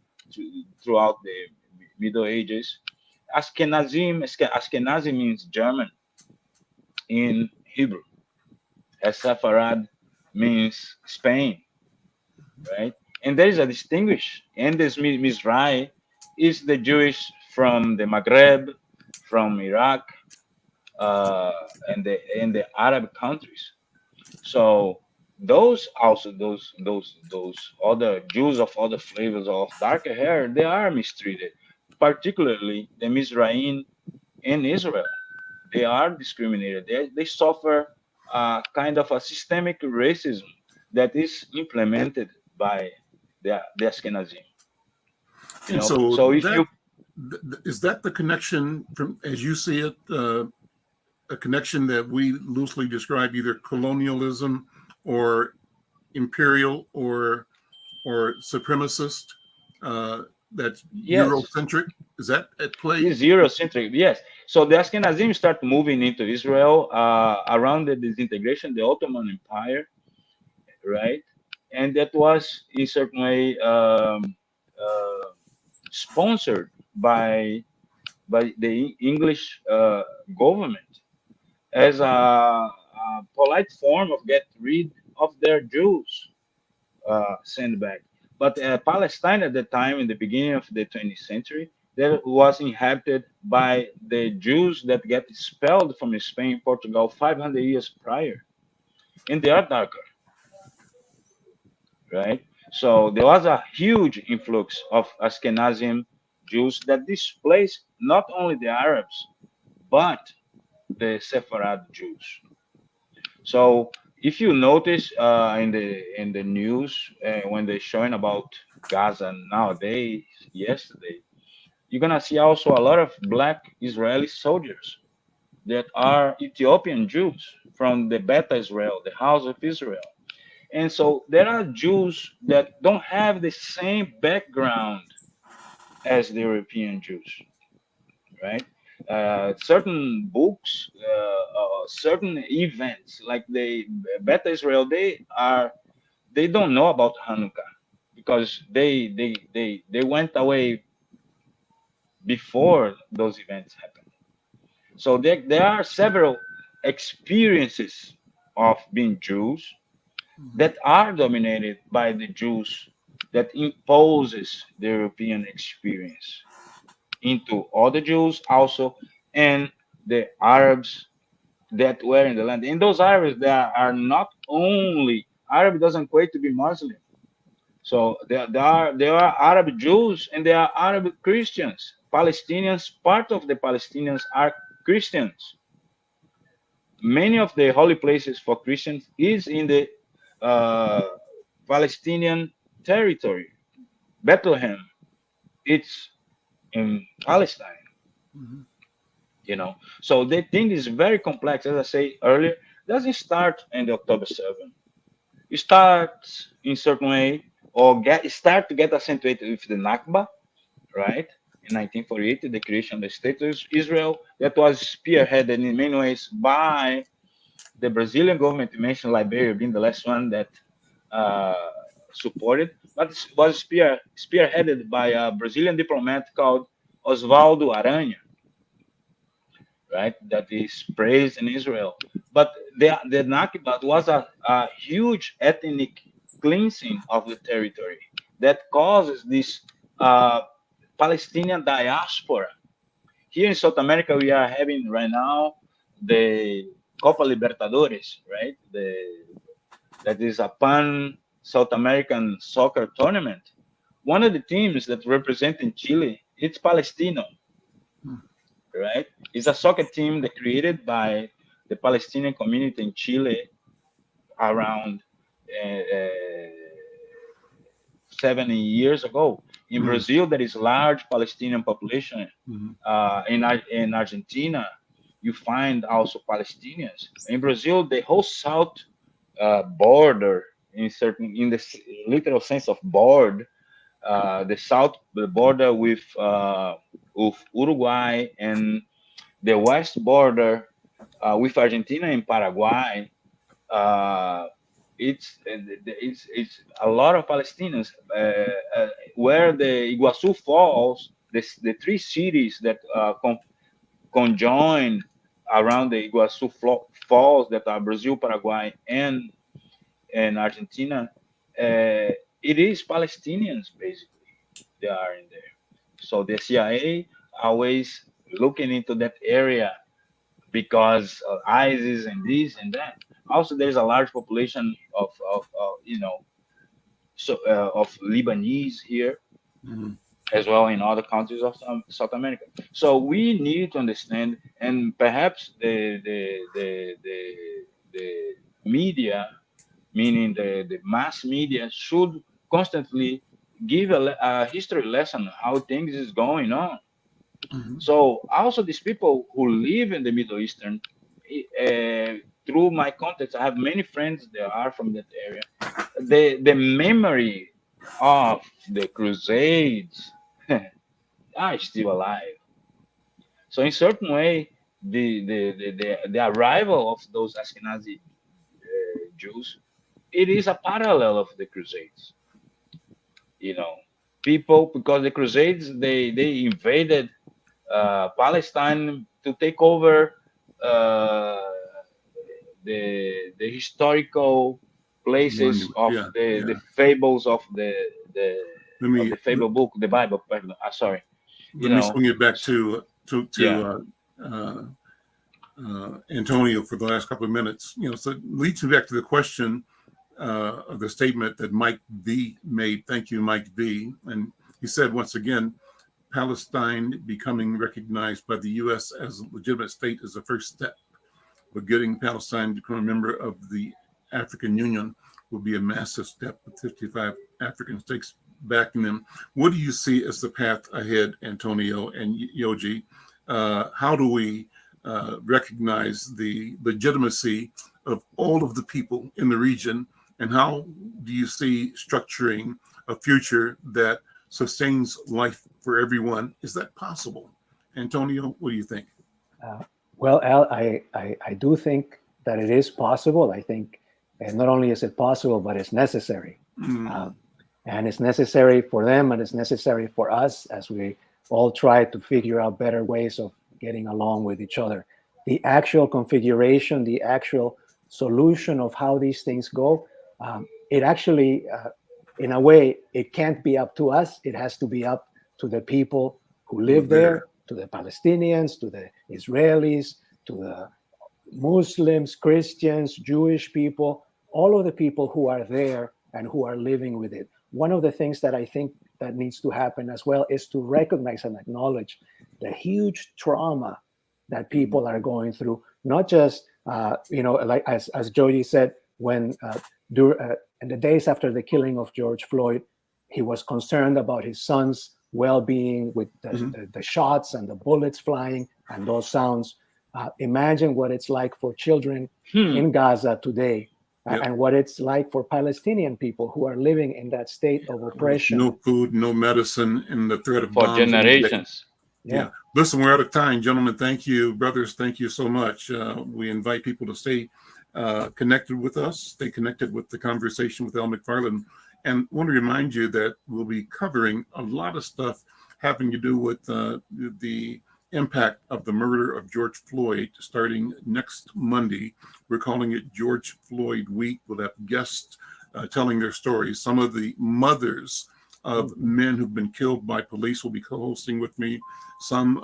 Speaker 8: throughout the Middle Ages. Ashkenazi means German in Hebrew. As Sepharad means Spain, right? And there is a distinguish. And this Mizrahi is the Jewish from the Maghreb, from Iraq, uh, and the Arab countries. So those other Jews of other flavors of darker hair, they are mistreated, particularly the Mizraim in Israel. They are discriminated. They suffer kind of a systemic racism that is implemented by the Ashkenazim. You
Speaker 4: And
Speaker 8: know,
Speaker 4: so
Speaker 8: so if you
Speaker 4: is that the connection from, as you see it, a connection that we loosely describe either colonialism or imperial or supremacist, that's
Speaker 8: yes,
Speaker 4: Eurocentric? Is that at play?
Speaker 8: it's Eurocentric. Yes. So the Ashkenazim start moving into Israel around the disintegration, the Ottoman Empire, right? And that was in certain way uh, sponsored by the English government as a polite form of get rid of their Jews sent back. But Palestine at the time, in the beginning of the 20th century, that was inhabited by the Jews that get expelled from Spain, Portugal 500 years prior, and they are darker, right? So there was a huge influx of Ashkenazim Jews that displaced not only the Arabs but the Sepharad Jews. So if you notice in the news when they're showing about Gaza nowadays, yesterday, you're gonna see also a lot of black Israeli soldiers that are Ethiopian Jews from the Beta Israel, the House of Israel. And so there are Jews that don't have the same background as the European Jews, right? Certain books, certain events, like the Beta Israel, they don't know about Hanukkah because they went away before those events happened. So there are several experiences of being Jews that are dominated by the Jews that imposes the European experience into other Jews also and the Arabs that were in the land. And those Arabs that are not only Arab doesn't equate to be Muslim. So there are Arab Jews and there are Arab Christians. Palestinians, part of the Palestinians are Christians. Many of the holy places for Christians is in the uh, Palestinian territory. Bethlehem, it's in Palestine. You know, so the thing is very complex. As I say earlier, doesn't start in the October 7th. It starts in certain way, or start to get accentuated with the Nakba, right? In 1948, the creation of the state of Israel, that was spearheaded in many ways by the Brazilian government. You mentioned Liberia being the last one that uh, supported, but it was spearheaded by a Brazilian diplomat called Oswaldo Aranha, right? That is praised in Israel. But the Nakba was a huge ethnic cleansing of the territory that causes this Palestinian diaspora. Here in South America, we are having right now the Copa Libertadores, right? That is a pan South American soccer tournament. One of the teams that represent in Chile, it's Palestino, right? It's a soccer team that created by the Palestinian community in Chile around uh, 70 years ago. In Brazil, there is large Palestinian population. In Argentina, you find also Palestinians. In Brazil, the whole south border, in the literal sense of board, the south border with Uruguay and the west border with Argentina and Paraguay. It's a lot of Palestinians where the Iguazu Falls, the three cities that conjoin around the Iguazu Falls that are Brazil, Paraguay, and Argentina. It is Palestinians basically. They are in there. So the CIA always looking into that area because of ISIS and this and that. Also, there's a large population of of Lebanese here, as well in other countries of South America. So we need to understand, and perhaps the media, meaning the mass media, should constantly give a history lesson how things is going on. So also these people who live in the Middle Eastern, through my contacts, I have many friends that are from that area. The memory of the Crusades are still alive. So in certain way, the arrival of those Ashkenazi Jews, it is a parallel of the Crusades. You know, people, because the Crusades, they invaded Palestine to take over the historical places of the fables of the fable book, the Bible. Sorry.
Speaker 4: Let me swing it back to Antonio for the last couple of minutes. So it leads me back to the question of the statement that Mike V made. Thank you, Mike V. And he said, once again, Palestine becoming recognized by the U.S. as a legitimate state is the first step, but getting Palestine to become a member of the African Union will be a massive step with 55 African states backing them. What do you see as the path ahead, Antonio and Yoji? How do we recognize the legitimacy of all of the people in the region, and how do you see structuring a future that sustains life for everyone? Is that possible? Antonio, what do you think?
Speaker 7: Well, Al, I do think that it is possible. I think not only is it possible, but it's necessary. And it's necessary for them, and it's necessary for us as we all try to figure out better ways of getting along with each other. The actual configuration, the actual solution of how these things go, it actually, in a way, it can't be up to us. It has to be up to the people who live there, to the Palestinians, to the Israelis, to the Muslims, Christians, Jewish people, all of the people who are there and who are living with it. One of the things that I think that needs to happen as well is to recognize and acknowledge the huge trauma that people are going through. Not just, like as Jody said, when in the days after the killing of George Floyd, he was concerned about his son's well-being with the shots and the bullets flying and those sounds. Imagine what it's like for children in Gaza today, and what it's like for Palestinian people who are living in that state of oppression.
Speaker 4: No food, no medicine, and the threat of
Speaker 8: For
Speaker 4: bombs
Speaker 8: generations.
Speaker 4: Yeah. Listen, we're out of time, gentlemen. Thank you, brothers. Thank you so much. We invite people to stay connected with us, stay connected with the Conversation with Al McFarlane. And want to remind you that we'll be covering a lot of stuff having to do with the impact of the murder of George Floyd starting next Monday. We're calling it George Floyd Week. We'll have guests telling their stories. Some of the mothers of men who've been killed by police will be co-hosting with me. Some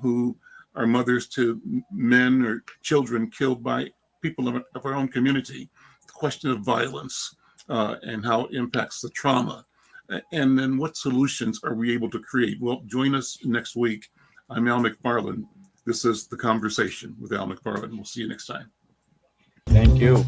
Speaker 4: who are mothers to men or children killed by people of our own community. The question of violence and how it impacts the trauma. And then what solutions are we able to create? Well, join us next week. I'm Al McFarlane. This is The Conversation with Al McFarlane. We'll see you next time.
Speaker 8: Thank you.